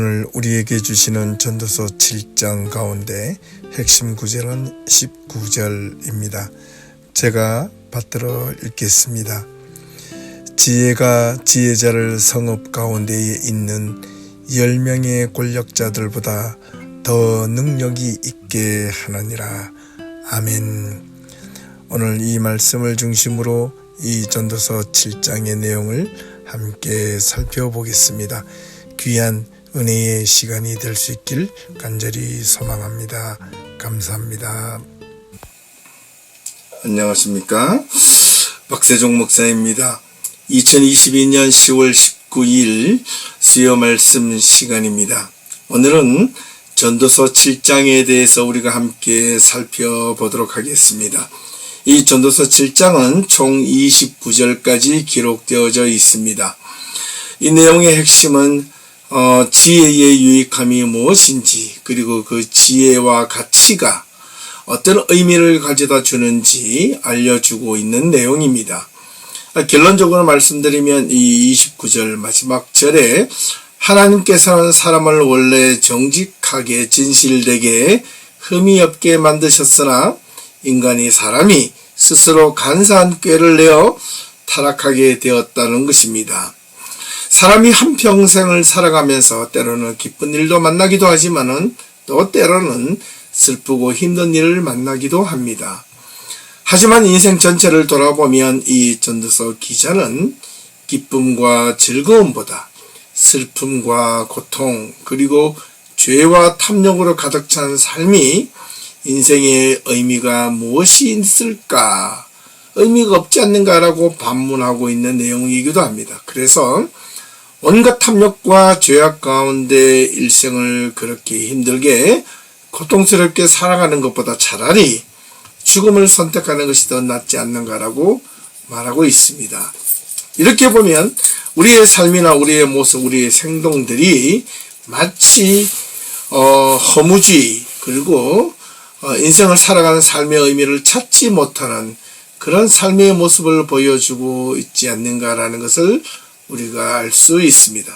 오늘 우리에게 주시는 전도서 7장 가운데 핵심 구절은 19절입니다. 제가 받들어 읽겠습니다. 지혜가 지혜자를 성읍 가운데에 있는 10명의 권력자들보다 더 능력이 있게 하느니라. 아멘. 오늘 이 말씀을 중심으로 이 전도서 7장의 내용을 함께 살펴보겠습니다. 귀한 은혜의 시간이 될 수 있길 간절히 소망합니다. 감사합니다. 안녕하십니까? 박세종 목사입니다. 2022년 10월 19일 수요 말씀 시간입니다. 오늘은 전도서 7장에 대해서 우리가 함께 살펴보도록 하겠습니다. 이 전도서 7장은 총 29절까지 기록되어져 있습니다. 이 내용의 핵심은 지혜의 유익함이 무엇인지, 그리고 그 지혜와 가치가 어떤 의미를 가져다 주는지 알려주고 있는 내용입니다. 결론적으로 말씀드리면 이 29절 마지막 절에 하나님께서는 사람을 원래 정직하게 진실되게 흠이 없게 만드셨으나 인간이 사람이 스스로 간사한 꾀를 내어 타락하게 되었다는 것입니다. 사람이 한평생을 살아가면서 때로는 기쁜 일도 만나기도 하지만은 또 때로는 슬프고 힘든 일을 만나기도 합니다. 하지만 인생 전체를 돌아보면 이 전도서 기자는 기쁨과 즐거움보다 슬픔과 고통, 그리고 죄와 탐욕으로 가득 찬 삶이 인생의 의미가 무엇이 있을까? 의미가 없지 않는가라고 반문하고 있는 내용이기도 합니다. 그래서 온갖 탐욕과 죄악 가운데 일생을 그렇게 힘들게 고통스럽게 살아가는 것보다 차라리 죽음을 선택하는 것이 더 낫지 않는가라고 말하고 있습니다. 이렇게 보면 우리의 삶이나 우리의 모습, 우리의 행동들이 마치 허무주의, 그리고 인생을 살아가는 삶의 의미를 찾지 못하는 그런 삶의 모습을 보여주고 있지 않는가라는 것을 우리가 알 수 있습니다.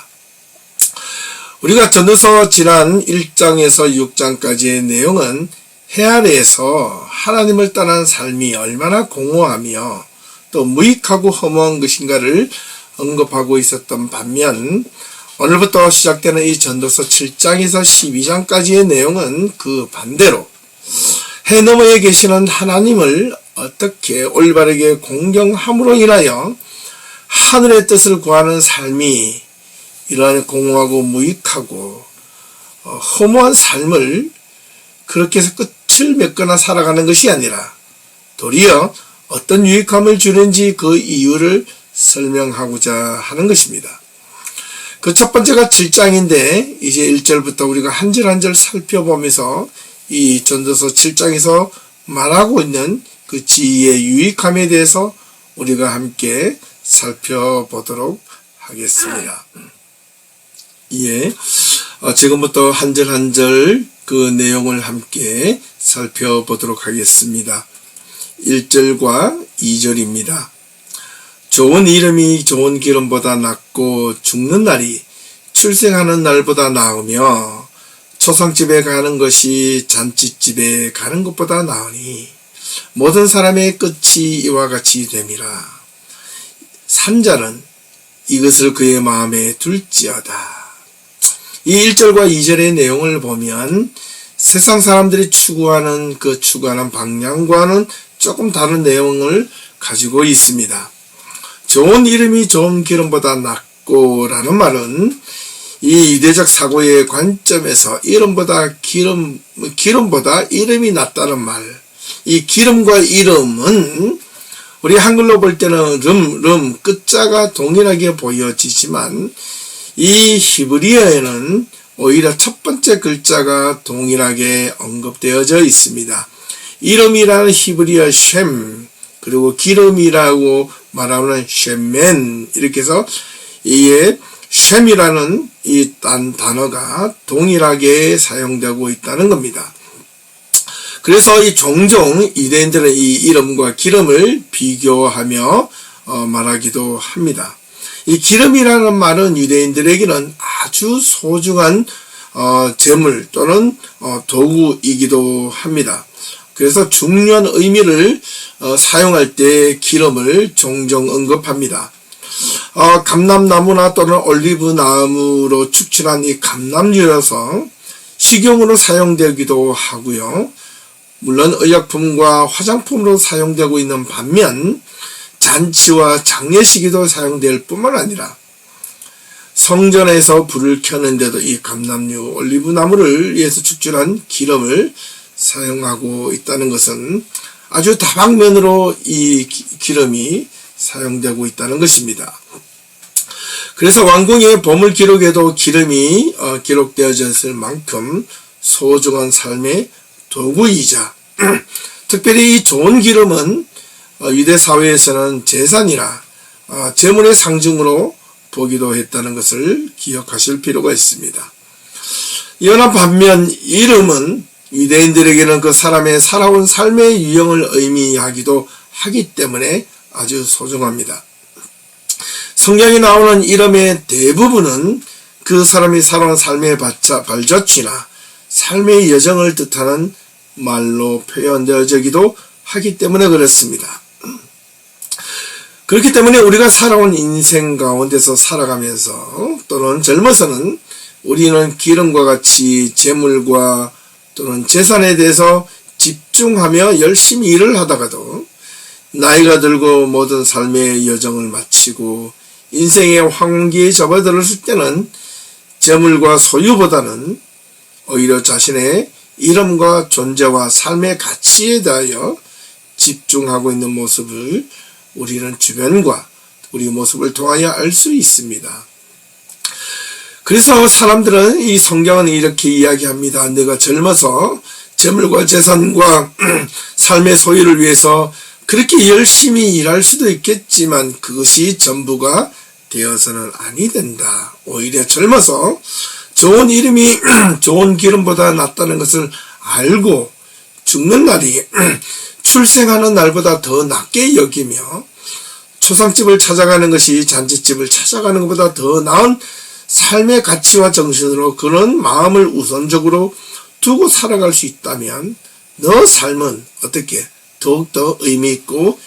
우리가 전도서 지난 1장에서 6장까지의 내용은 해 아래에서 하나님을 떠난 삶이 얼마나 공허하며 또 무익하고 허무한 것인가를 언급하고 있었던 반면, 오늘부터 시작되는 이 전도서 7장에서 12장까지의 내용은 그 반대로 해 너머에 계시는 하나님을 어떻게 올바르게 공경함으로 인하여 하늘의 뜻을 구하는 삶이 이러한 공허하고 무익하고 허무한 삶을 그렇게 해서 끝을 맺거나 살아가는 것이 아니라 도리어 어떤 유익함을 주는지 그 이유를 설명하고자 하는 것입니다. 그 첫 번째가 7장인데 이제 1절부터 우리가 한 절 한 절 살펴보면서 이 전도서 7장에서 말하고 있는 그 지혜의 유익함에 대해서 우리가 함께 살펴보도록 하겠습니다. 예, 지금부터 한 절 한 절 그 내용을 함께 살펴보도록 하겠습니다. 1절과 2절입니다. 좋은 이름이 좋은 기름보다 낫고 죽는 날이 출생하는 날보다 나으며 초상집에 가는 것이 잔치집에 가는 것보다 나으니 모든 사람의 끝이 이와 같이 됨이라. 산자는 이것을 그의 마음에 둘지어다. 이 1절과 2절의 내용을 보면 세상 사람들이 추구하는 방향과는 조금 다른 내용을 가지고 있습니다. 좋은 이름이 좋은 기름보다 낫고 라는 말은 이 유대적 사고의 관점에서 기름보다 이름이 낫다는 말. 이 기름과 이름은 우리 한글로 볼 때는 끝자가 동일하게 보여지지만 이 히브리어에는 오히려 첫 번째 글자가 동일하게 언급되어져 있습니다. 이름이라는 히브리어 셈, 그리고 기름이라고 말하는 셈멘, 이렇게 해서 이에 셈이라는 이 단어가 동일하게 사용되고 있다는 겁니다. 그래서 이 종종 유대인들은 이 이름과 기름을 비교하며 말하기도 합니다. 이 기름이라는 말은 유대인들에게는 아주 소중한 재물 또는 도구이기도 합니다. 그래서 중요한 의미를 사용할 때 기름을 종종 언급합니다. 감람나무나 또는 올리브나무로 축출한 이 감람유여서 식용으로 사용되기도 하고요. 물론 의약품과 화장품으로 사용되고 있는 반면 잔치와 장례식에도 사용될 뿐만 아니라 성전에서 불을 켜는데도 이 감람유, 올리브나무를 위해서 축출한 기름을 사용하고 있다는 것은 아주 다방면으로 이 기름이 사용되고 있다는 것입니다. 그래서 왕궁의 보물 기록에도 기름이 기록되어져 있을 만큼 소중한 삶의 도구이자 특별히 이 좋은 기름은 유대 사회에서는 재산이나 재물의 상징으로 보기도 했다는 것을 기억하실 필요가 있습니다. 이어나 반면 이름은 유대인들에게는 그 사람의 살아온 삶의 유형을 의미하기도 하기 때문에 아주 소중합니다. 성경에 나오는 이름의 대부분은 그 사람이 살아온 삶의 발자취나 삶의 여정을 뜻하는 말로 표현되어지기도 하기 때문에 그렇습니다. 그렇기 때문에 우리가 살아온 인생 가운데서 살아가면서 또는 젊어서는 우리는 기름과 같이 재물과 또는 재산에 대해서 집중하며 열심히 일을 하다가도 나이가 들고 모든 삶의 여정을 마치고 인생의 황기에 접어들었을 때는 재물과 소유보다는 오히려 자신의 이름과 존재와 삶의 가치에 대하여 집중하고 있는 모습을 우리는 주변과 우리 모습을 통하여 알 수 있습니다. 그래서 사람들은 이 성경은 이렇게 이야기합니다. 내가 젊어서 재물과 재산과 삶의 소유를 위해서 그렇게 열심히 일할 수도 있겠지만 그것이 전부가 되어서는 아니 된다. 오히려 젊어서 좋은 이름이 좋은 기름보다 낫다는 것을 알고 죽는 날이 출생하는 날보다 더 낫게 여기며 초상집을 찾아가는 것이 잔치집을 찾아가는 것보다 더 나은 삶의 가치와 정신으로 그런 마음을 우선적으로 두고 살아갈 수 있다면 너 삶은 어떻게 더욱더 의미있고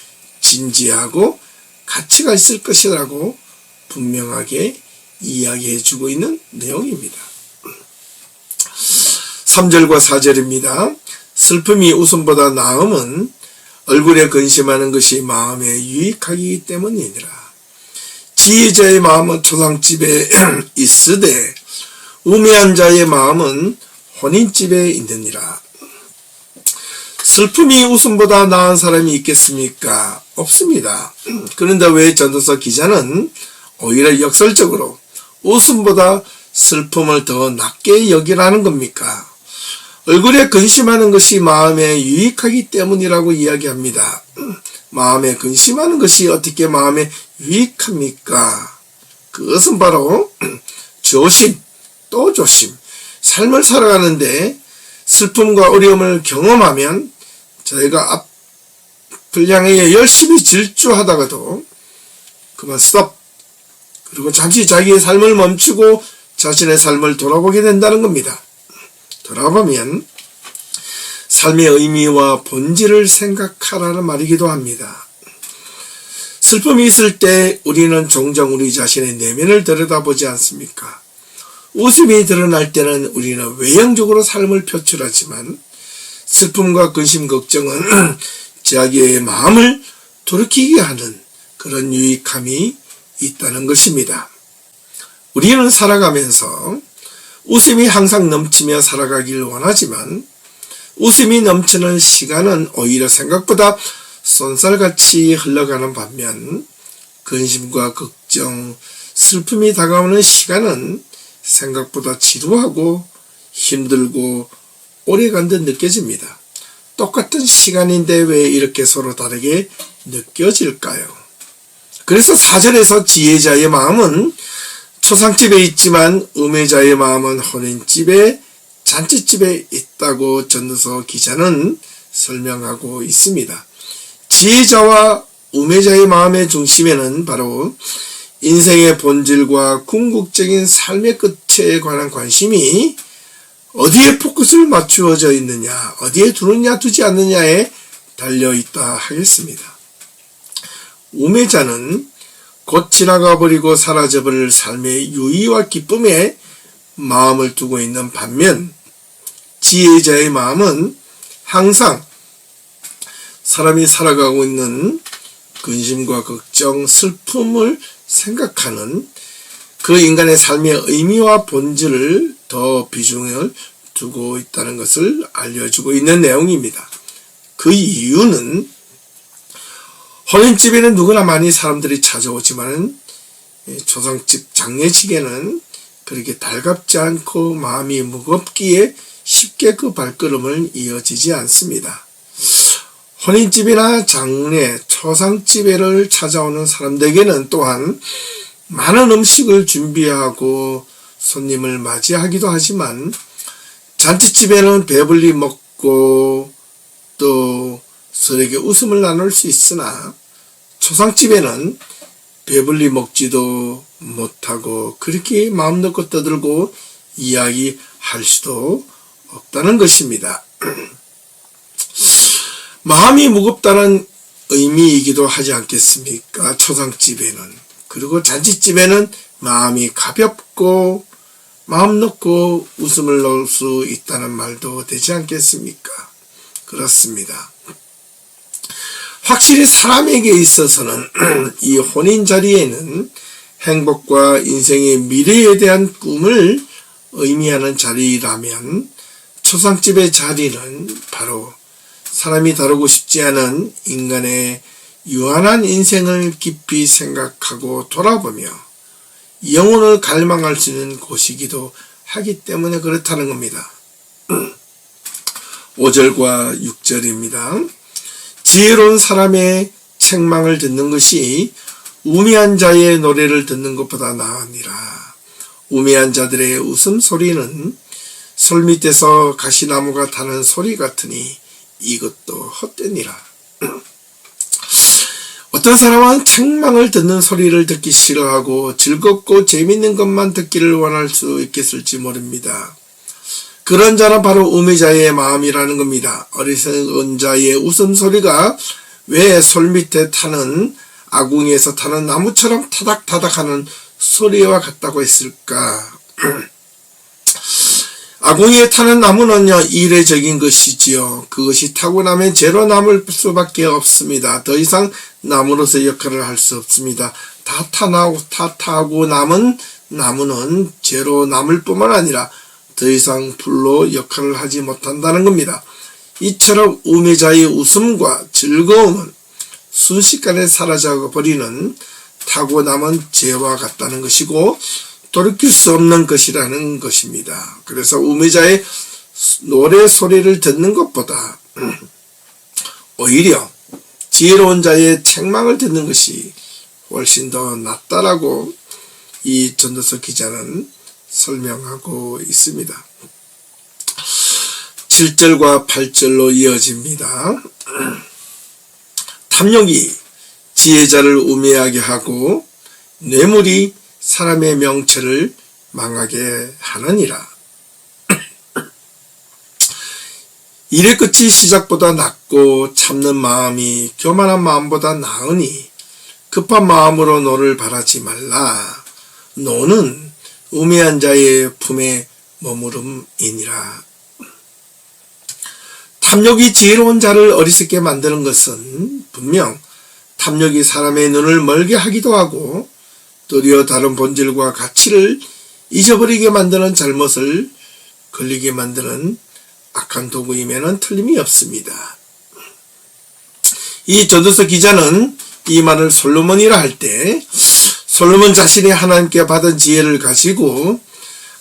진지하고 가치가 있을 것이라고 분명하게 이야기해주고 있는 내용입니다. 3절과 4절입니다. 슬픔이 웃음보다 나음은 얼굴에 근심하는 것이 마음에 유익하기 때문이니라. 지혜자의 마음은 초상집에 있으되 우매한 자의 마음은 혼인집에 있느니라. 슬픔이 웃음보다 나은 사람이 있겠습니까? 없습니다. 그런데 왜 전도서 기자는 오히려 역설적으로 웃음보다 슬픔을 더 낫게 여기라는 겁니까? 얼굴에 근심하는 것이 마음에 유익하기 때문이라고 이야기합니다. 마음에 근심하는 것이 어떻게 마음에 유익합니까? 그것은 바로 조심, 또 조심. 삶을 살아가는데 슬픔과 어려움을 경험하면 저희가 앞을 향해 열심히 질주하다가도 그만 스톱. 그리고 잠시 자기의 삶을 멈추고 자신의 삶을 돌아보게 된다는 겁니다. 돌아보면 삶의 의미와 본질을 생각하라는 말이기도 합니다. 슬픔이 있을 때 우리는 종종 우리 자신의 내면을 들여다보지 않습니까? 웃음이 드러날 때는 우리는 외형적으로 삶을 표출하지만 슬픔과 근심, 걱정은 자기의 마음을 돌이키게 하는 그런 유익함이 있다는 것입니다. 우리는 살아가면서 웃음이 항상 넘치며 살아가길 원하지만 웃음이 넘치는 시간은 오히려 생각보다 쏜살같이 흘러가는 반면 근심과 걱정, 슬픔이 다가오는 시간은 생각보다 지루하고 힘들고 오래간 듯 느껴집니다. 똑같은 시간인데 왜 이렇게 서로 다르게 느껴질까요? 그래서 4절에서 지혜자의 마음은 초상집에 있지만 우매자의 마음은 혼인집에 잔치집에 있다고 전도서 기자는 설명하고 있습니다. 지혜자와 우매자의 마음의 중심에는 바로 인생의 본질과 궁극적인 삶의 끝에 관한 관심이 어디에 포커스를 맞추어져 있느냐, 어디에 두느냐 두지 않느냐에 달려있다 하겠습니다. 우매자는 곧 지나가 버리고 사라져버릴 삶의 유의와 기쁨에 마음을 두고 있는 반면, 지혜자의 마음은 항상 사람이 살아가고 있는 근심과 걱정, 슬픔을 생각하는 그 인간의 삶의 의미와 본질을 더 비중을 두고 있다는 것을 알려주고 있는 내용입니다. 그 이유는 혼인집에는 누구나 많이 사람들이 찾아오지만 조상집 장례식에는 그렇게 달갑지 않고 마음이 무겁기에 쉽게 그 발걸음을 이어지지 않습니다. 혼인집이나 장례, 초상집에를 찾아오는 사람들에게는 또한 많은 음식을 준비하고 손님을 맞이하기도 하지만, 잔치집에는 배불리 먹고 또 서로에게 웃음을 나눌 수 있으나, 초상집에는 배불리 먹지도 못하고 그렇게 마음 놓고 떠들고 이야기할 수도 없다는 것입니다. 마음이 무겁다는 의미이기도 하지 않겠습니까? 초상집에는. 그리고 잔치집에는 마음이 가볍고 마음 놓고 웃음을 넣을 수 있다는 말도 되지 않겠습니까? 그렇습니다. 확실히 사람에게 있어서는 이 혼인 자리에는 행복과 인생의 미래에 대한 꿈을 의미하는 자리라면, 초상집의 자리는 바로 사람이 다루고 싶지 않은 인간의 유한한 인생을 깊이 생각하고 돌아보며 영혼을 갈망할 수 있는 곳이기도 하기 때문에 그렇다는 겁니다. 5절과 6절입니다. 지혜로운 사람의 책망을 듣는 것이 우매한 자의 노래를 듣는 것보다 나으니라. 우매한 자들의 웃음소리는 솔 밑에서 가시나무가 타는 소리 같으니 이것도 헛되니라. 어떤 사람은 책망을 듣는 소리를 듣기 싫어하고 즐겁고 재밌는 것만 듣기를 원할 수 있겠을지 모릅니다. 그런 자는 바로 우매자의 마음이라는 겁니다. 어리석은 자의 웃음소리가 왜 솔 밑에 타는 아궁이에서 타는 나무처럼 타닥타닥 하는 소리와 같다고 했을까? 아궁이에 타는 나무는요, 이례적인 것이지요. 그것이 타고 나면 재로 남을 수밖에 없습니다. 더 이상 나무로서 역할을 할 수 없습니다. 다 타고 남은 나무는 재로 남을 뿐만 아니라 더 이상 불로 역할을 하지 못한다는 겁니다. 이처럼 우매자의 웃음과 즐거움은 순식간에 사라져 버리는 타고 남은 재와 같다는 것이고 돌이킬 수 없는 것이라는 것입니다. 그래서 우매자의 노래 소리를 듣는 것보다 오히려 지혜로운 자의 책망을 듣는 것이 훨씬 더 낫다라고 이 전도서 기자는 설명하고 있습니다. 7절과 8절로 이어집니다. 탐욕이 지혜자를 우매하게 하고 뇌물이 사람의 명체를 망하게 하느니라. 일의 끝이 시작보다 낮고 참는 마음이 교만한 마음보다 나으니 급한 마음으로 노를 바라지 말라. 노는 우매한 자의 품에 머무름이니라. 탐욕이 지혜로운 자를 어리석게 만드는 것은 분명 탐욕이 사람의 눈을 멀게 하기도 하고 도리어 다른 본질과 가치를 잊어버리게 만드는 잘못을 걸리게 만드는 악한 도구임에는 틀림이 없습니다. 이 전도서 기자는 이 말을 솔로몬이라 할 때 솔로몬 자신이 하나님께 받은 지혜를 가지고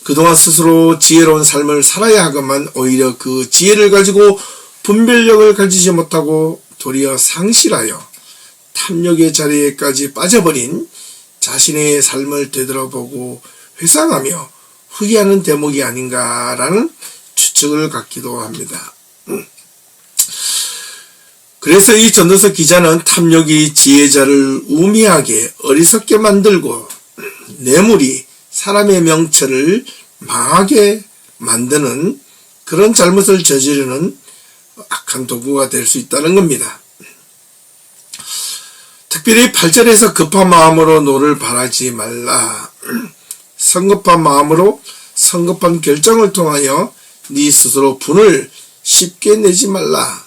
그동안 스스로 지혜로운 삶을 살아야 하건만 오히려 그 지혜를 가지고 분별력을 가지지 못하고 도리어 상실하여 탐욕의 자리에까지 빠져버린 자신의 삶을 되돌아보고 회상하며 후회하는 대목이 아닌가라는 추측을 갖기도 합니다. 그래서 이 전도서 기자는 탐욕이 지혜자를 우매하게 어리석게 만들고 뇌물이 사람의 명철을 망하게 만드는 그런 잘못을 저지르는 악한 도구가 될 수 있다는 겁니다. 특별히 8절에서 급한 마음으로 노를 바라지 말라. 성급한 마음으로 성급한 결정을 통하여 네 스스로 분을 쉽게 내지 말라.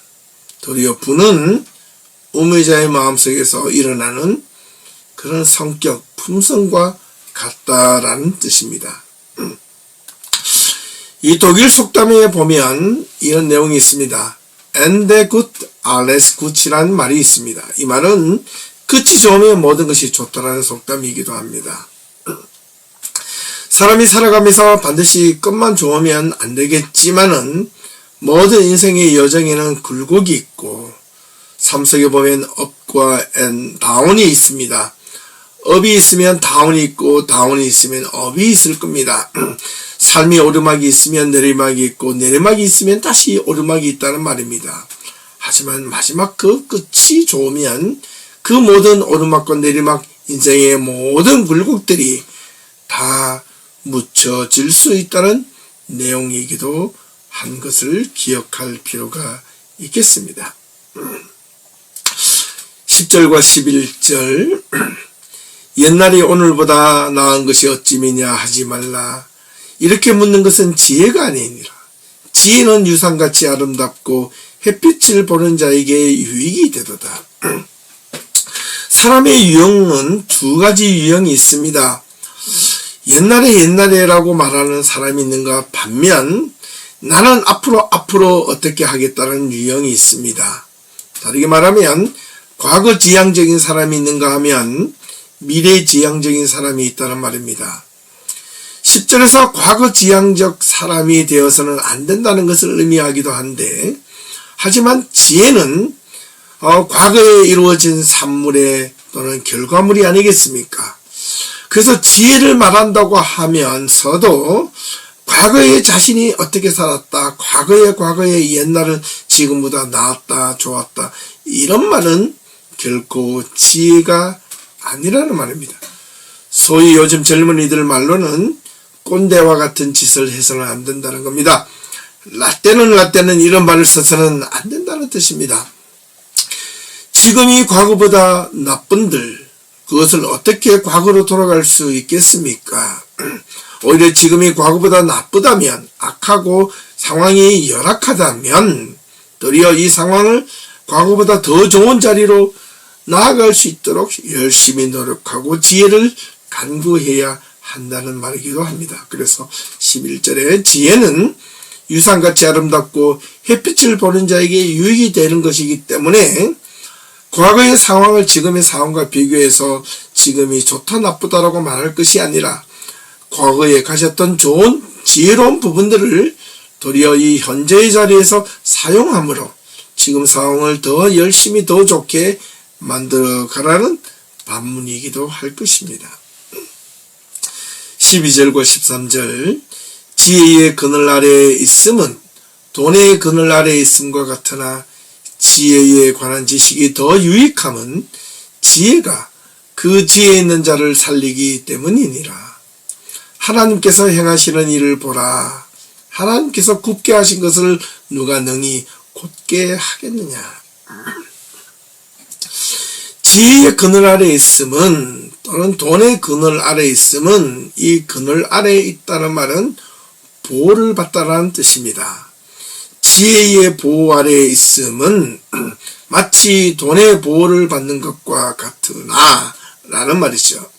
도리어 분은 우매자의 마음속에서 일어나는 그런 성격, 품성과 같다라는 뜻입니다. 이 독일 속담에 보면 이런 내용이 있습니다. Ende gut, alles gut이라는 말이 있습니다. 이 말은 끝이 좋으면 모든 것이 좋다라는 속담이기도 합니다. 사람이 살아가면서 반드시 끝만 좋으면 안 되겠지만은 모든 인생의 여정에는 굴곡이 있고 삶 속에 보면 업과 다운이 있습니다. 업이 있으면 다운이 있고 다운이 있으면 업이 있을 겁니다. 삶이 오르막이 있으면 내리막이 있고 내리막이 있으면 다시 오르막이 있다는 말입니다. 하지만 마지막 그 끝이 좋으면 그 모든 오르막과 내리막 인생의 모든 굴곡들이 다 묻혀질 수 있다는 내용이기도 한 것을 기억할 필요가 있겠습니다. 10절과 11절 옛날이 오늘보다 나은 것이 어찌미냐 하지 말라. 이렇게 묻는 것은 지혜가 아니니라. 지혜는 유상같이 아름답고 햇빛을 보는 자에게 유익이 되도다. 사람의 유형은 두 가지 유형이 있습니다. 옛날에라고 말하는 사람이 있는가 반면 나는 앞으로 어떻게 하겠다는 유형이 있습니다. 다르게 말하면 과거 지향적인 사람이 있는가 하면 미래 지향적인 사람이 있다는 말입니다. 10절에서 과거 지향적 사람이 되어서는 안 된다는 것을 의미하기도 한데 하지만 지혜는 과거에 이루어진 산물의 또는 결과물이 아니겠습니까? 그래서 지혜를 말한다고 하면서도 과거에 자신이 어떻게 살았다, 과거의 옛날은 지금보다 나았다, 좋았다 이런 말은 결코 지혜가 아니라는 말입니다. 소위 요즘 젊은이들 말로는 꼰대와 같은 짓을 해서는 안 된다는 겁니다. 라떼는 이런 말을 써서는 안 된다는 뜻입니다. 지금이 과거보다 나쁜들 그것을 어떻게 과거로 돌아갈 수 있겠습니까? 오히려 지금이 과거보다 나쁘다면 악하고 상황이 열악하다면 도리어 이 상황을 과거보다 더 좋은 자리로 나아갈 수 있도록 열심히 노력하고 지혜를 간구해야 한다는 말이기도 합니다. 그래서 11절에 지혜는 유상같이 아름답고 햇빛을 보는 자에게 유익이 되는 것이기 때문에 과거의 상황을 지금의 상황과 비교해서 지금이 좋다 나쁘다라고 말할 것이 아니라 과거에 가졌던 좋은 지혜로운 부분들을 도리어 이 현재의 자리에서 사용함으로 지금 상황을 더 열심히 더 좋게 만들어 가라는 반문이기도 할 것입니다. 12절과 13절 지혜의 그늘 아래에 있음은 돈의 그늘 아래에 있음과 같으나 지혜에 관한 지식이 더 유익함은 지혜가 그 지혜 있는 자를 살리기 때문이니라. 하나님께서 행하시는 일을 보라. 하나님께서 굽게 하신 것을 누가 능히 곧게 하겠느냐. 지혜의 그늘 아래에 있음은 또는 돈의 그늘 아래에 있음은 이 그늘 아래에 있다는 말은 보호를 받다라는 뜻입니다. 지혜의 보호 아래에 있음은 마치 돈의 보호를 받는 것과 같으나 라는 말이죠.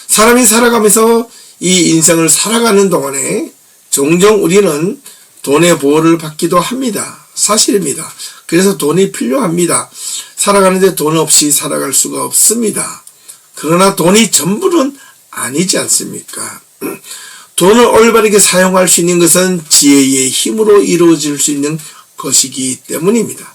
사람이 살아가면서 이 인생을 살아가는 동안에 종종 우리는 돈의 보호를 받기도 합니다. 사실입니다. 그래서 돈이 필요합니다. 살아가는데 돈 없이 살아갈 수가 없습니다. 그러나 돈이 전부는 아니지 않습니까? 돈을 올바르게 사용할 수 있는 것은 지혜의 힘으로 이루어질 수 있는 것이기 때문입니다.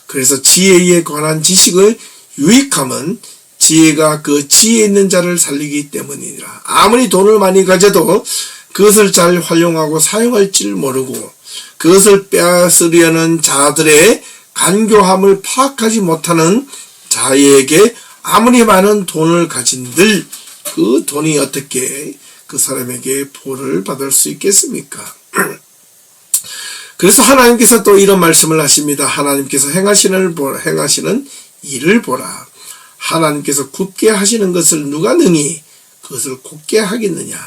그래서 지혜에 관한 지식의 유익함은 지혜가 그 지혜 있는 자를 살리기 때문이니라. 아무리 돈을 많이 가져도 그것을 잘 활용하고 사용할 줄 모르고 그것을 빼앗으려는 자들의 간교함을 파악하지 못하는 자에게 아무리 많은 돈을 가진들 그 돈이 어떻게 그 사람에게 보를 받을 수 있겠습니까? 그래서 하나님께서 또 이런 말씀을 하십니다. 하나님께서 행하시는 일을 보라. 하나님께서 굳게 하시는 것을 누가 능히 그것을 곧게 하겠느냐.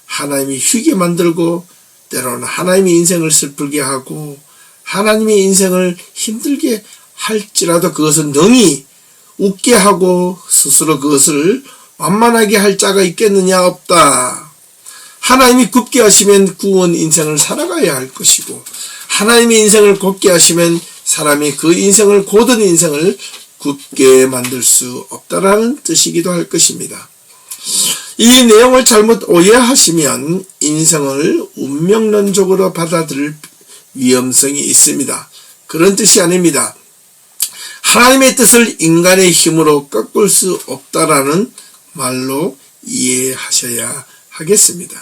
하나님이 쉬게 만들고 때로는 하나님이 인생을 슬프게 하고 하나님이 인생을 힘들게 할지라도 그것은 능히 웃게 하고 스스로 그것을 완만하게 할 자가 있겠느냐. 없다. 하나님이 굳게 하시면 구원 인생을 살아가야 할 것이고 하나님이 인생을 곧게 하시면 사람이 그 인생을 고든 인생을 굳게 만들 수 없다라는 뜻이기도 할 것입니다. 이 내용을 잘못 오해하시면 인생을 운명론적으로 받아들일 위험성이 있습니다. 그런 뜻이 아닙니다. 하나님의 뜻을 인간의 힘으로 꺾을 수 없다라는 말로 이해하셔야 하겠습니다.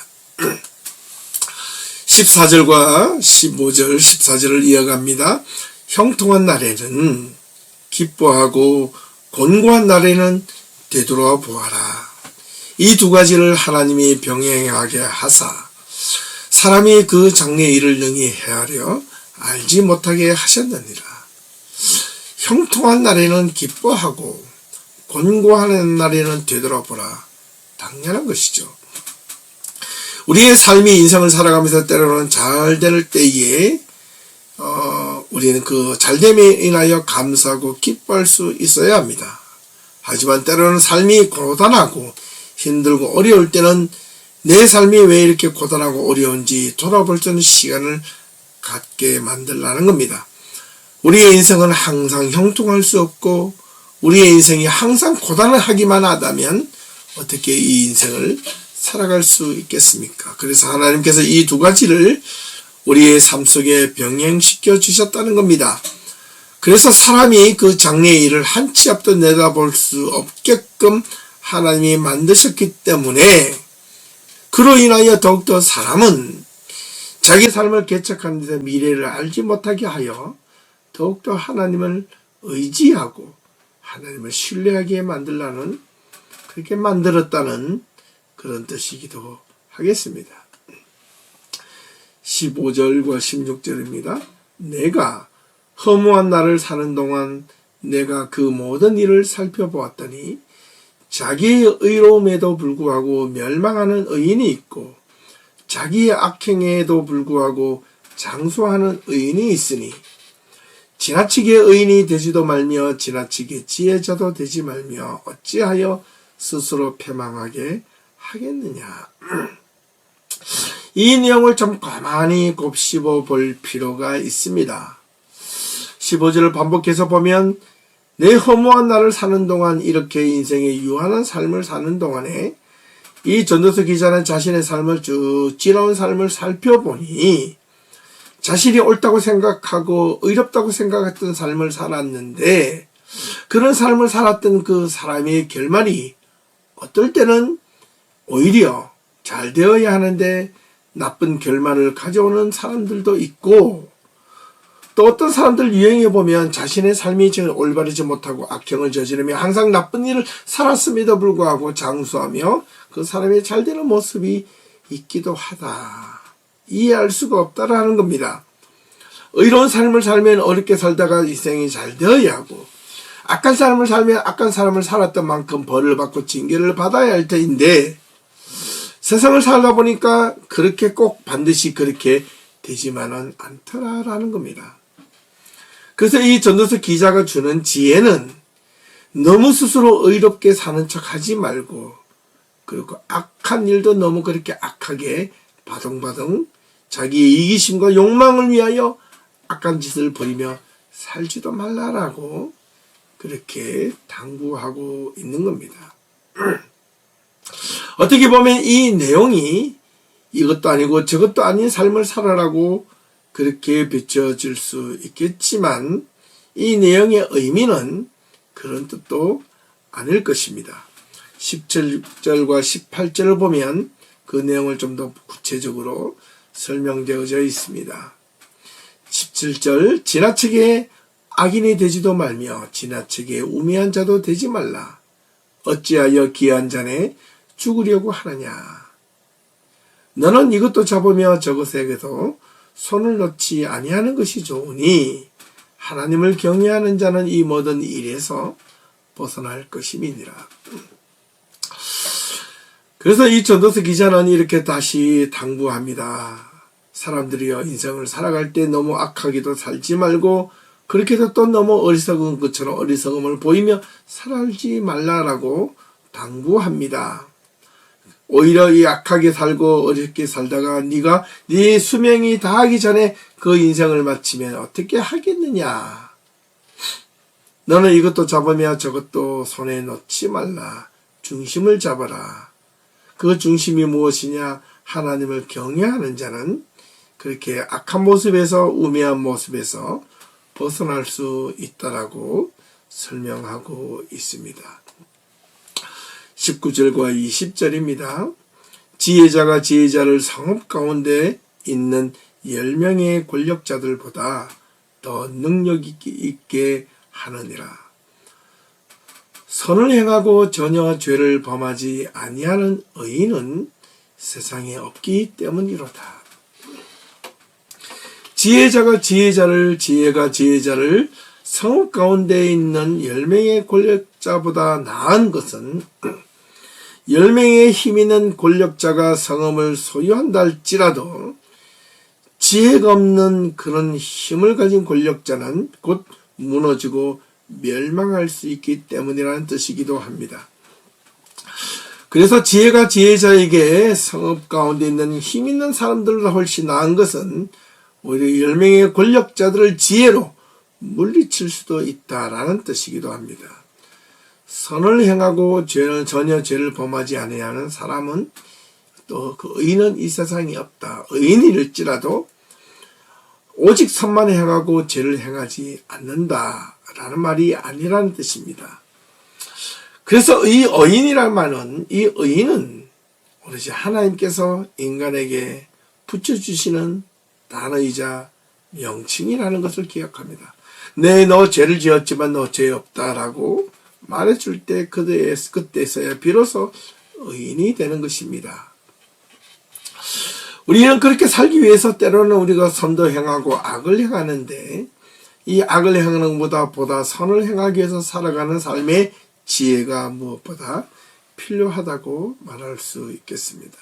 14절과 15절, 14절을 이어갑니다. 형통한 날에는 기뻐하고 곤고한 날에는 되돌아 보아라. 이 두 가지를 하나님이 병행하게 하사 사람이 그 장래의 일을 능히 헤아려 알지 못하게 하셨느니라. 형통한 날에는 기뻐하고 곤고한 날에는 되돌아보라. 당연한 것이죠. 우리의 삶이 인생을 살아가면서 때로는 잘 될 때에 우리는 그 잘됨에 인하여 감사하고 기뻐할 수 있어야 합니다. 하지만 때로는 삶이 고단하고 힘들고 어려울 때는 내 삶이 왜 이렇게 고단하고 어려운지 돌아볼 수 있는 시간을 갖게 만들라는 겁니다. 우리의 인생은 항상 형통할 수 없고 우리의 인생이 항상 고단하기만 하다면 어떻게 이 인생을 살아갈 수 있겠습니까? 그래서 하나님께서 이 두 가지를 우리의 삶 속에 병행시켜 주셨다는 겁니다. 그래서 사람이 그 장래의 일을 한 치 앞도 내다볼 수 없게끔 하나님이 만드셨기 때문에 그로 인하여 더욱더 사람은 자기 삶을 개척하는 데 미래를 알지 못하게 하여 더욱더 하나님을 의지하고 하나님을 신뢰하게 만들라는 그렇게 만들었다는 그런 뜻이기도 하겠습니다. 15절과 16절입니다. 내가 허무한 날을 사는 동안 내가 그 모든 일을 살펴보았더니 자기의 의로움에도 불구하고 멸망하는 의인이 있고 자기의 악행에도 불구하고 장수하는 의인이 있으니 지나치게 의인이 되지도 말며 지나치게 지혜자도 되지 말며 어찌하여 스스로 패망하게 하겠느냐. 이 내용을 좀 가만히 곱씹어 볼 필요가 있습니다. 15절을 반복해서 보면 내 허무한 날을 사는 동안 이렇게 인생의 유한한 삶을 사는 동안에 이 전도서 기자는 자신의 삶을 쭉 지나온 삶을 살펴보니 자신이 옳다고 생각하고 의롭다고 생각했던 삶을 살았는데 그런 삶을 살았던 그 사람의 결말이 어떨 때는 오히려 잘 되어야 하는데 나쁜 결말을 가져오는 사람들도 있고 또 어떤 사람들 유행해 보면 자신의 삶이 올바르지 못하고 악행을 저지르며 항상 나쁜 일을 살았음에도 불구하고 장수하며 그 사람이 잘 되는 모습이 있기도 하다. 이해할 수가 없다라는 겁니다. 의로운 삶을 살면 어렵게 살다가 인생이 잘 되어야 하고 악한 삶을 살면 악한 삶을 살았던 만큼 벌을 받고 징계를 받아야 할 터인데 세상을 살다 보니까 그렇게 꼭 반드시 그렇게 되지만은 않더라라는 겁니다. 그래서 이 전도서 기자가 주는 지혜는 너무 스스로 의롭게 사는 척 하지 말고 그리고 악한 일도 너무 그렇게 악하게 바둥바둥 자기의 이기심과 욕망을 위하여 악한 짓을 벌이며 살지도 말라라고 그렇게 당부하고 있는 겁니다. 어떻게 보면 이 내용이 이것도 아니고 저것도 아닌 삶을 살아라고 그렇게 비춰질 수 있겠지만 이 내용의 의미는 그런 뜻도 아닐 것입니다. 17절과 18절을 보면 그 내용을 좀 더 구체적으로 설명되어져 있습니다. 17절 지나치게 악인이 되지도 말며 지나치게 우매한 자도 되지 말라. 어찌하여 귀한 잔에 죽으려고 하느냐. 너는 이것도 잡으며 저것에게도 손을 넣지 아니하는 것이 좋으니 하나님을 경외하는 자는 이 모든 일에서 벗어날 것임이니라. 그래서 이 전도서 기자는 이렇게 다시 당부합니다. 사람들이여 인생을 살아갈 때 너무 악하게도 살지 말고 그렇게도 또 너무 어리석은 것처럼 어리석음을 보이며 살지 말라라고 당부합니다. 오히려 이 악하게 살고 어렵게 살다가 네가 네 수명이 다하기 전에 그 인생을 마치면 어떻게 하겠느냐. 너는 이것도 잡으며 저것도 손에 넣지 말라. 중심을 잡아라. 그 중심이 무엇이냐? 하나님을 경외하는 자는 그렇게 악한 모습에서 우매한 모습에서 벗어날 수 있다라고 설명하고 있습니다. 19절과 20절입니다. 지혜자가 지혜자를 성읍 가운데 있는 10명의 권력자들보다 더 능력 있게 하느니라. 선을 행하고 전혀 죄를 범하지 아니하는 의인은 세상에 없기 때문이로다. 지혜가 지혜자를 성읍 가운데 있는 10명의 권력자보다 나은 것은 10명의 힘 있는 권력자가 성읍을 소유한다 할지라도 지혜가 없는 그런 힘을 가진 권력자는 곧 무너지고 멸망할 수 있기 때문이라는 뜻이기도 합니다. 그래서 지혜가 지혜자에게 성읍 가운데 있는 힘 있는 사람들보다 훨씬 나은 것은 오히려 10명의 권력자들을 지혜로 물리칠 수도 있다라는 뜻이기도 합니다. 선을 행하고 전혀 죄를 범하지 아니하는 사람은 또 그 의인은 이 세상에 없다. 의인일지라도 오직 선만 행하고 죄를 행하지 않는다라는 말이 아니라는 뜻입니다. 그래서 이 의인이란 말은 이 의인은 오로지 하나님께서 인간에게 붙여주시는 단어이자 명칭이라는 것을 기억합니다. 네, 너 죄를 지었지만 너 죄 없다라고 말해줄 때 그때서야 비로소 의인이 되는 것입니다. 우리는 그렇게 살기 위해서 때로는 우리가 선도 행하고 악을 행하는데 이 악을 행하는 것보다 선을 행하기 위해서 살아가는 삶의 지혜가 무엇보다 필요하다고 말할 수 있겠습니다.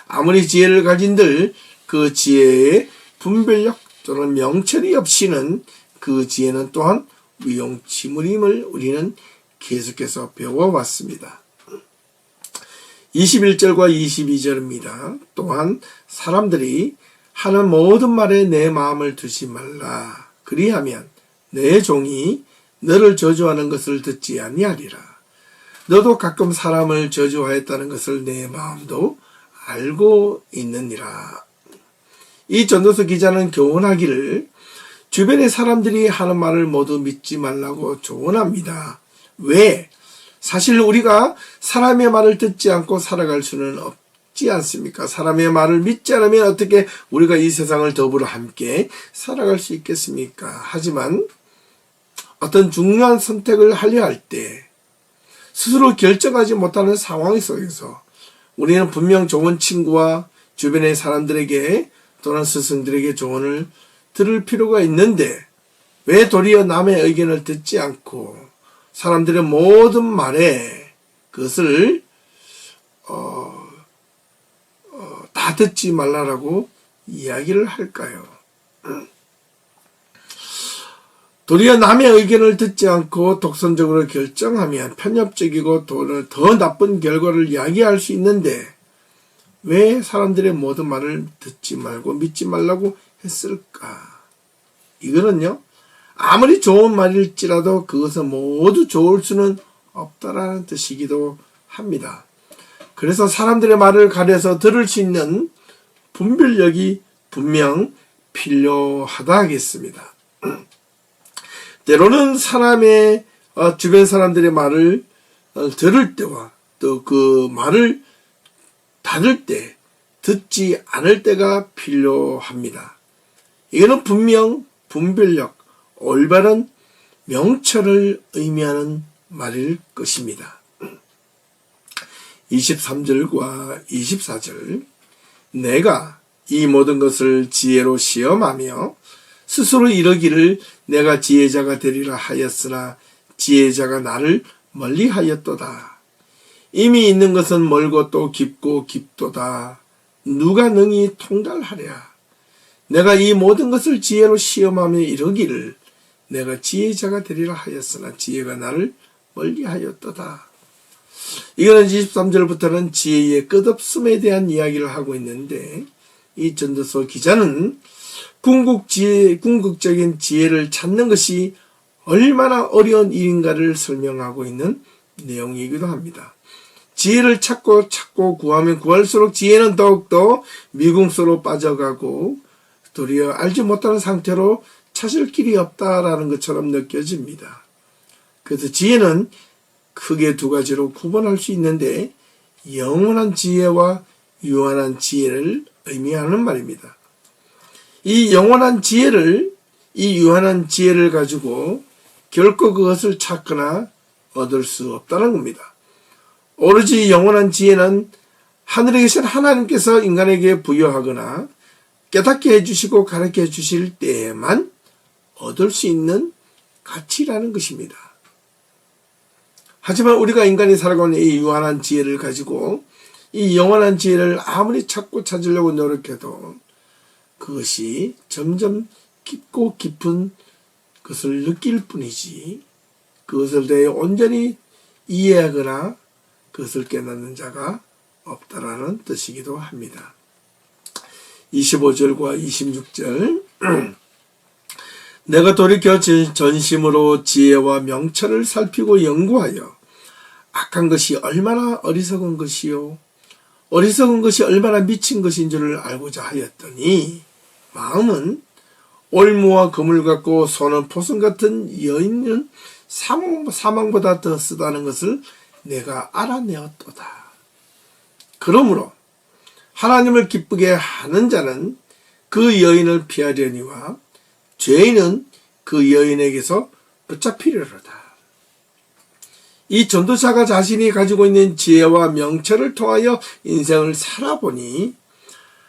아무리 지혜를 가진들 그 지혜의 분별력 또는 명철이 없이는 그 지혜는 또한 무용지물임을 우리는 계속해서 배워왔습니다. 21절과 22절입니다. 또한 사람들이 하는 모든 말에 내 마음을 두지 말라. 그리하면 내 종이 너를 저주하는 것을 듣지 아니하리라. 너도 가끔 사람을 저주하였다는 것을 내 마음도 알고 있느니라. 이 전도서 기자는 교훈하기를 주변의 사람들이 하는 말을 모두 믿지 말라고 조언합니다. 왜? 사실 우리가 사람의 말을 듣지 않고 살아갈 수는 없지 않습니까? 사람의 말을 믿지 않으면 어떻게 우리가 이 세상을 더불어 함께 살아갈 수 있겠습니까? 하지만 어떤 중요한 선택을 하려 할 때 스스로 결정하지 못하는 상황 속에서 우리는 분명 좋은 친구와 주변의 사람들에게 또는 스승들에게 조언을 들을 필요가 있는데 왜 도리어 남의 의견을 듣지 않고 사람들의 모든 말에 그것을 다 듣지 말라라고 이야기를 할까요? 도리어 남의 의견을 듣지 않고 독선적으로 결정하면 편협적이고 더 나쁜 결과를 이야기할 수 있는데 왜 사람들의 모든 말을 듣지 말고 믿지 말라고 했을까? 이거는요, 아무리 좋은 말일지라도 그것은 모두 좋을 수는 없다라는 뜻이기도 합니다. 그래서 사람들의 말을 가려서 들을 수 있는 분별력이 분명 필요하다 하겠습니다. 때로는 사람의 주변 사람들의 말을 들을 때와 또 그 말을 받을 때 듣지 않을 때가 필요합니다. 이거는 분명 분별력, 올바른 명철을 의미하는 말일 것입니다. 23절과 24절 내가 이 모든 것을 지혜로 시험하며 스스로 이르기를 내가 지혜자가 되리라 하였으나 지혜자가 나를 멀리하였도다. 이미 있는 것은 멀고 또 깊고 깊도다. 누가 능히 통달하랴. 내가 이 모든 것을 지혜로 시험하며 이르기를 내가 지혜자가 되리라 하였으나 지혜가 나를 멀리하였도다. 이거는 23절부터는 지혜의 끝없음에 대한 이야기를 하고 있는데 이 전도서 기자는 궁극적인 지혜를 찾는 것이 얼마나 어려운 일인가를 설명하고 있는 내용이기도 합니다. 지혜를 찾고 구하면 구할수록 지혜는 더욱더 미궁수로 빠져가고 도리어 알지 못하는 상태로 찾을 길이 없다라는 것처럼 느껴집니다. 그래서 지혜는 크게 두 가지로 구분할 수 있는데 영원한 지혜와 유한한 지혜를 의미하는 말입니다. 이 영원한 지혜를, 이 유한한 지혜를 가지고 결코 그것을 찾거나 얻을 수 없다는 겁니다. 오로지 영원한 지혜는 하늘에 계신 하나님께서 인간에게 부여하거나 깨닫게 해주시고 가르쳐 주실 때에만 얻을 수 있는 가치라는 것입니다. 하지만 우리가 인간이 살아가는 이 유한한 지혜를 가지고 이 영원한 지혜를 아무리 찾으려고 노력해도 그것이 점점 깊고 깊은 것을 느낄 뿐이지 그것을 대해 온전히 이해하거나 그것을 깨닫는 자가 없다라는 뜻이기도 합니다. 25절과 26절 내가 돌이켜 전심으로 지혜와 명철을 살피고 연구하여 악한 것이 얼마나 어리석은 것이요 어리석은 것이 얼마나 미친 것인 줄을 알고자 하였더니 마음은 올무와 금을 갖고 손은 포승 같은 여인은 사망보다 더 쓰다는 것을 내가 알아내었도다. 그러므로 하나님을 기쁘게 하는 자는 그 여인을 피하려니와 죄인은 그 여인에게서 붙잡히려로다. 이 전도자가 자신이 가지고 있는 지혜와 명철을 통하여 인생을 살아보니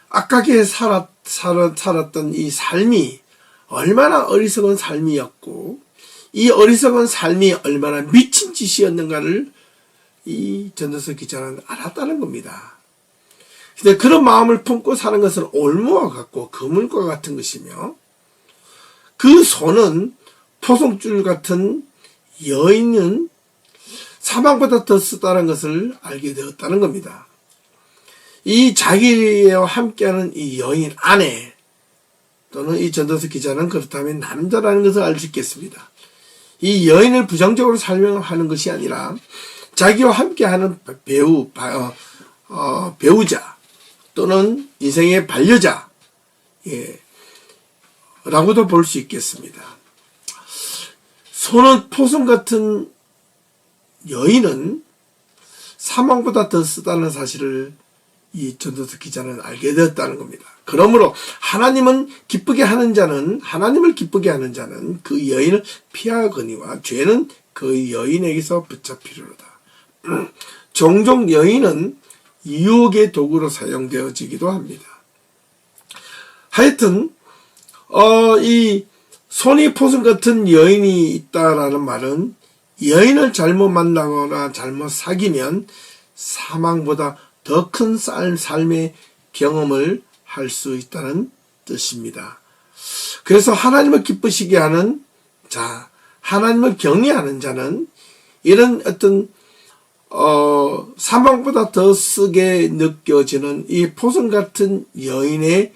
악하게 살았던 이 삶이 얼마나 어리석은 삶이었고 이 어리석은 삶이 얼마나 미친 짓이었는가를 이 전도서 기자는 알았다는 겁니다. 근데 그런 마음을 품고 사는 것은 올무와 같고 그물과 같은 것이며 그 손은 포송줄 같은 여인은 사망보다 더 쓰다는 것을 알게 되었다는 겁니다. 이 자기와 함께하는 이 여인 아내 또는 이 전도서 기자는 그렇다면 남자라는 것을 알 수 있겠습니다. 이 여인을 부정적으로 설명하는 것이 아니라 자기와 함께하는 배우자 또는 인생의 반려자 라고도 볼 수 있겠습니다. 손은 포송 같은 여인은 사망보다 더 쓰다는 사실을 이 전도서 기자는 알게 되었다는 겁니다. 그러므로 하나님을 기쁘게 하는 자는 그 여인을 피하거니와 죄는 그 여인에게서 붙잡히리로다. 종종 여인은 유혹의 도구로 사용되어지기도 합니다. 하여튼 이 손이 포승 같은 여인이 있다라는 말은 여인을 잘못 만나거나 잘못 사귀면 사망보다 더 큰 삶의 경험을 할 수 있다는 뜻입니다. 그래서 하나님을 기쁘시게 하는 자, 하나님을 경외하는 자는 이런 어떤 사망보다 더 쓰게 느껴지는 이 포승 같은 여인의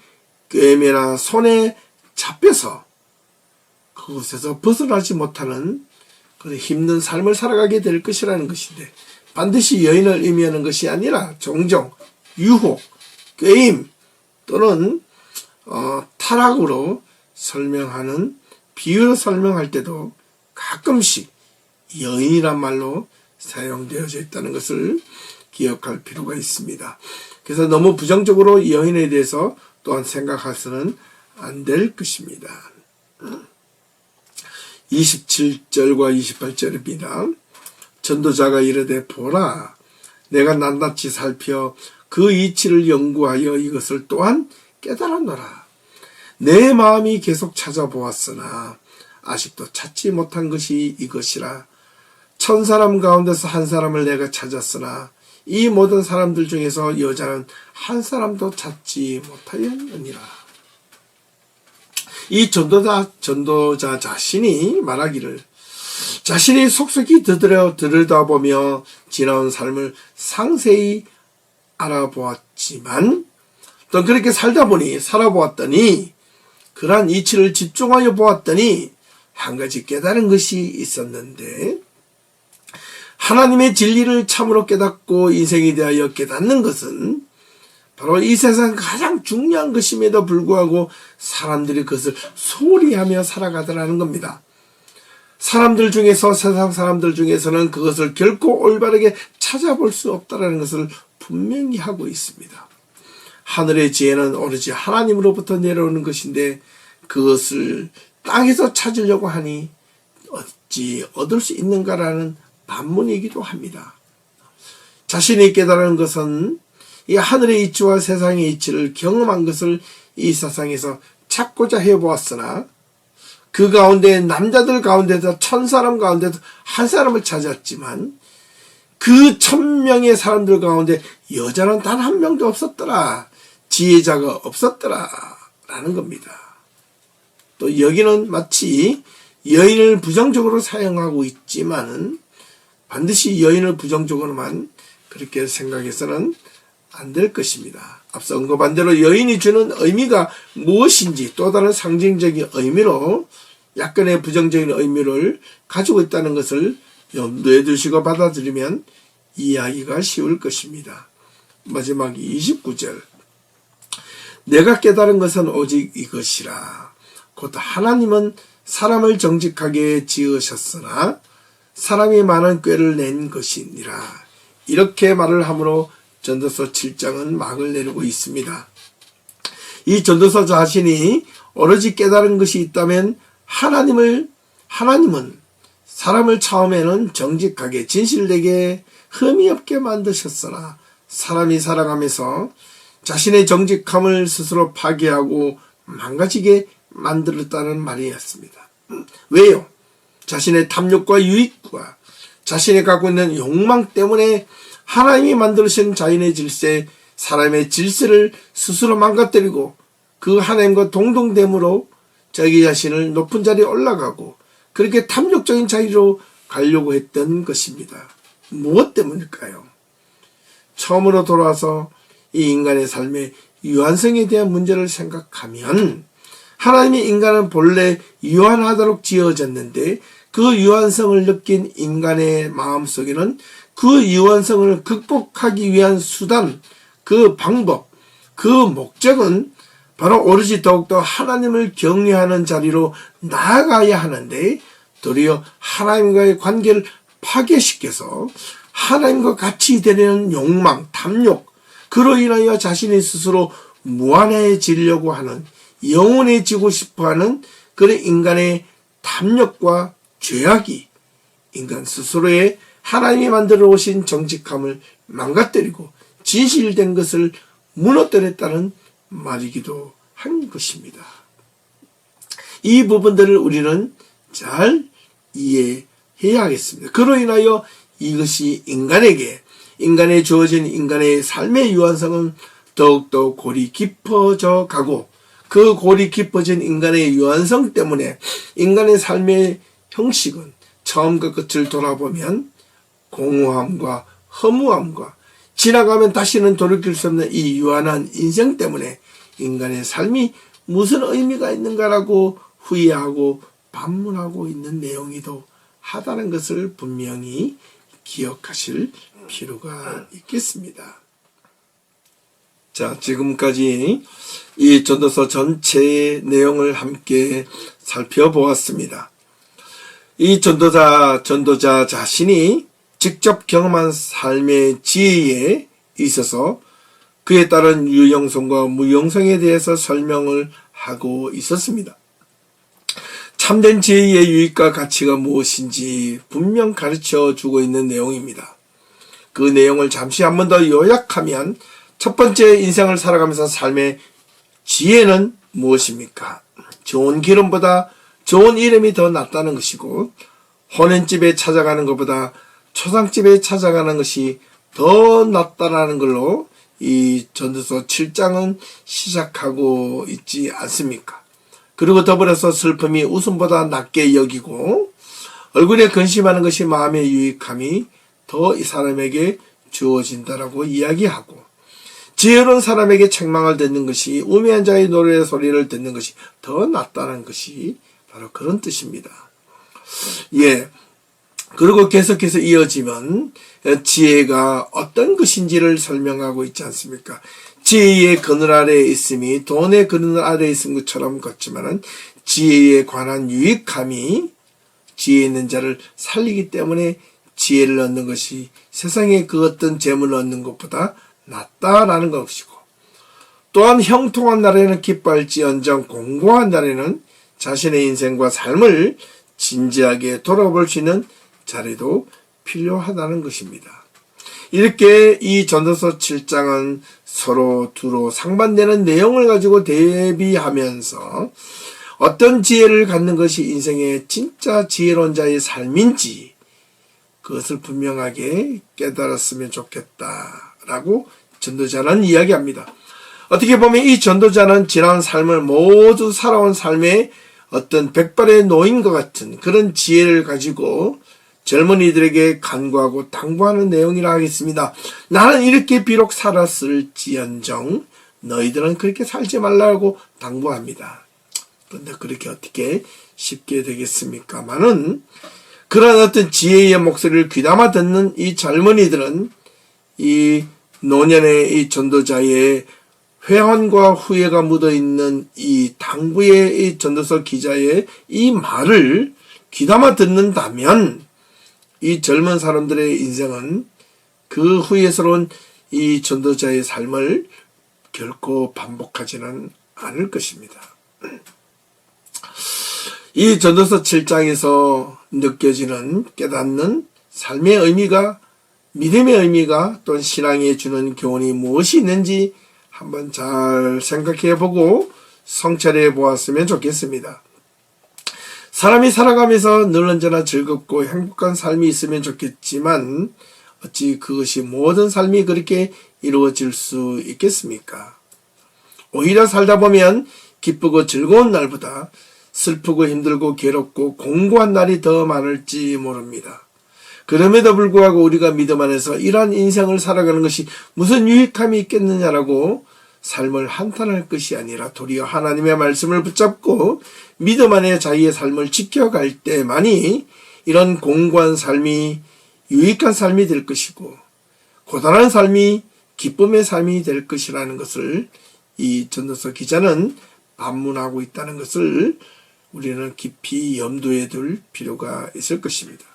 꿰매나 손에 잡혀서 그곳에서 벗어나지 못하는 그런 힘든 삶을 살아가게 될 것이라는 것인데 반드시 여인을 의미하는 것이 아니라 종종 유혹, 꾀임 또는 타락으로 설명하는 비유로 설명할 때도 가끔씩 여인이란 말로 사용되어져 있다는 것을 기억할 필요가 있습니다. 그래서 너무 부정적으로 여인에 대해서 또한 생각해서는 안 될 것입니다. 27절과 28절입니다. 전도자가 이르되 보라 내가 낱낱이 살펴 그 이치를 연구하여 이것을 또한 깨달았노라. 내 마음이 계속 찾아보았으나 아직도 찾지 못한 것이 이것이라. 1000사람 가운데서 한 사람을 내가 찾았으나 이 모든 사람들 중에서 여자는 한 사람도 찾지 못하였느니라. 이 전도자 자신이 말하기를 자신이 속속히 들여다보며 지나온 삶을 상세히 알아보았지만 또 그렇게 살아보았더니 그러한 이치를 집중하여 보았더니 한 가지 깨달은 것이 있었는데 하나님의 진리를 참으로 깨닫고 인생에 대하여 깨닫는 것은 바로 이 세상 가장 중요한 것임에도 불구하고 사람들이 그것을 소홀히 하며 살아가더라는 겁니다. 사람들 중에서 세상 사람들 중에서는 그것을 결코 올바르게 찾아볼 수 없다는 것을 분명히 하고 있습니다. 하늘의 지혜는 오로지 하나님으로부터 내려오는 것인데 그것을 땅에서 찾으려고 하니 어찌 얻을 수 있는가라는 반문이기도 합니다. 자신이 깨달은 것은 이 하늘의 이치와 세상의 이치를 경험한 것을 이 세상에서 찾고자 해보았으나 그 가운데 남자들 가운데서 1000사람 가운데서 한 사람을 찾았지만 그 1000명의 사람들 가운데 여자는 단 한 명도 없었더라. 지혜자가 없었더라 라는 겁니다. 또 여기는 마치 여인을 부정적으로 사용하고 있지만은 반드시 여인을 부정적으로만 그렇게 생각해서는 안 될 것입니다. 앞서 언급한 대로 여인이 주는 의미가 무엇인지 또 다른 상징적인 의미로 약간의 부정적인 의미를 가지고 있다는 것을 염두에 두시고 받아들이면 이해하기가 쉬울 것입니다. 마지막 29절 내가 깨달은 것은 오직 이것이라. 곧 하나님은 사람을 정직하게 지으셨으나 사람이 많은 꾀를 낸 것이니라. 이렇게 말을 하므로 전도서 7장은 막을 내리고 있습니다. 이 전도서 자신이 오로지 깨달은 것이 있다면 하나님은 사람을 처음에는 정직하게 진실되게 흠이 없게 만드셨으나 사람이 살아가면서 자신의 정직함을 스스로 파괴하고 망가지게 만들었다는 말이었습니다. 왜요? 자신의 탐욕과 유익과 자신이 갖고 있는 욕망 때문에 하나님이 만드신 자연의 질서, 사람의 질서를 스스로 망가뜨리고 그 하나님과 동등됨으로 자기 자신을 높은 자리에 올라가고 그렇게 탐욕적인 자리로 가려고 했던 것입니다. 무엇 때문일까요? 처음으로 돌아와서 이 인간의 삶의 유한성에 대한 문제를 생각하면 하나님이 인간은 본래 유한하도록 지어졌는데 그 유한성을 느낀 인간의 마음속에는 그 유한성을 극복하기 위한 수단, 그 방법, 그 목적은 바로 오로지 더욱더 하나님을 경외하는 자리로 나아가야 하는데 도리어 하나님과의 관계를 파괴시켜서 하나님과 같이 되려는 욕망, 탐욕, 그로 인하여 자신이 스스로 무한해지려고 하는 영원해지고 싶어하는 그런 인간의 탐욕과 죄악이 인간 스스로의 하나님이 만들어 오신 정직함을 망가뜨리고 진실된 것을 무너뜨렸다는 말이기도 한 것입니다. 이 부분들을 우리는 잘 이해해야 하겠습니다. 그로 인하여 이것이 인간에 주어진 인간의 삶의 유한성은 더욱더 골이 깊어져 가고 그 골이 깊어진 인간의 유한성 때문에 인간의 삶의 형식은 처음과 끝을 돌아보면 공허함과 허무함과 지나가면 다시는 돌이킬 수 없는 이 유한한 인생 때문에 인간의 삶이 무슨 의미가 있는가라고 후회하고 반문하고 있는 내용이도 하다는 것을 분명히 기억하실 필요가 있겠습니다. 자, 지금까지 이 전도서 전체의 내용을 함께 살펴보았습니다. 이 전도자 자신이 직접 경험한 삶의 지혜에 있어서 그에 따른 유용성과 무용성에 대해서 설명을 하고 있었습니다. 참된 지혜의 유익과 가치가 무엇인지 분명 가르쳐 주고 있는 내용입니다. 그 내용을 잠시 한 번 더 요약하면 첫 번째, 인생을 살아가면서 삶의 지혜는 무엇입니까? 좋은 기름보다 좋은 이름이 더 낫다는 것이고, 혼인집에 찾아가는 것보다 초상집에 찾아가는 것이 더 낫다라는 걸로 이 전도서 7장은 시작하고 있지 않습니까? 그리고 더불어서 슬픔이 웃음보다 낫게 여기고, 얼굴에 근심하는 것이 마음의 유익함이 더 이 사람에게 주어진다라고 이야기하고, 지혜로운 사람에게 책망을 듣는 것이 우매한 자의 노래 소리를 듣는 것이 더 낫다는 것이 바로 그런 뜻입니다. 예. 그리고 계속해서 이어지면 지혜가 어떤 것인지를 설명하고 있지 않습니까? 지혜의 그늘 아래에 있음이 돈의 그늘 아래에 있은 것처럼 같지만은 지혜에 관한 유익함이 지혜 있는 자를 살리기 때문에 지혜를 얻는 것이 세상에 그 어떤 재물을 얻는 것보다 낫다라는 것이고, 또한 형통한 날에는 기뻐할지언정 공고한 날에는 자신의 인생과 삶을 진지하게 돌아볼 수 있는 자리도 필요하다는 것입니다. 이렇게 이 전도서 7장은 서로 두로 상반되는 내용을 가지고 대비하면서 어떤 지혜를 갖는 것이 인생의 진짜 지혜로운 자의 삶인지 그것을 분명하게 깨달았으면 좋겠다라고 전도자는 이야기합니다. 어떻게 보면 이 전도자는 지난 삶을 모두 살아온 삶의 어떤 백발의 노인과 같은 그런 지혜를 가지고 젊은이들에게 간구하고 당부하는 내용이라 하겠습니다. 나는 이렇게 비록 살았을지언정 너희들은 그렇게 살지 말라고 당부합니다. 그런데 그렇게 어떻게 쉽게 되겠습니까마는 그런 어떤 지혜의 목소리를 귀담아 듣는 이 젊은이들은 이 노년의 이 전도자의 회한과 후회가 묻어있는 이 당부의 이 전도서 기자의 이 말을 귀담아 듣는다면 이 젊은 사람들의 인생은 그 후회스러운 이 전도자의 삶을 결코 반복하지는 않을 것입니다. 이 전도서 7장에서 느껴지는 깨닫는 삶의 의미가, 믿음의 의미가, 또는 신앙에 주는 교훈이 무엇이 있는지 한번 잘 생각해보고 성찰해 보았으면 좋겠습니다. 사람이 살아가면서 늘 언제나 즐겁고 행복한 삶이 있으면 좋겠지만 어찌 그것이 모든 삶이 그렇게 이루어질 수 있겠습니까? 오히려 살다 보면 기쁘고 즐거운 날보다 슬프고 힘들고 괴롭고 공고한 날이 더 많을지 모릅니다. 그럼에도 불구하고 우리가 믿음 안에서 이러한 인생을 살아가는 것이 무슨 유익함이 있겠느냐라고 삶을 한탄할 것이 아니라 도리어 하나님의 말씀을 붙잡고 믿음 안에 자기의 삶을 지켜갈 때만이 이런 공고한 삶이 유익한 삶이 될 것이고 고단한 삶이 기쁨의 삶이 될 것이라는 것을 이 전도서 기자는 반문하고 있다는 것을 우리는 깊이 염두에 둘 필요가 있을 것입니다.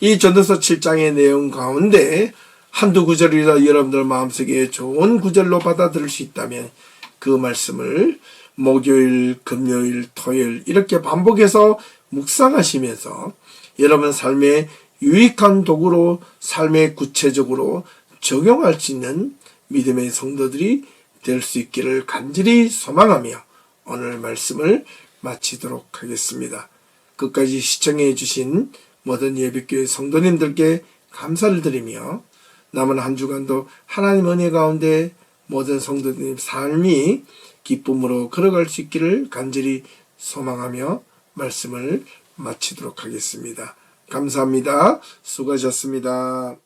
이 전도서 7장의 내용 가운데 한두 구절이라 여러분들 마음속에 좋은 구절로 받아들일 수 있다면 그 말씀을 목요일, 금요일, 토요일 이렇게 반복해서 묵상하시면서 여러분 삶의 유익한 도구로 삶에 구체적으로 적용할 수 있는 믿음의 성도들이 될 수 있기를 간절히 소망하며 오늘 말씀을 마치도록 하겠습니다. 끝까지 시청해 주신 모든 예배교회 성도님들께 감사를 드리며 남은 한 주간도 하나님 은혜 가운데 모든 성도님 삶이 기쁨으로 걸어갈 수 있기를 간절히 소망하며 말씀을 마치도록 하겠습니다. 감사합니다. 수고하셨습니다.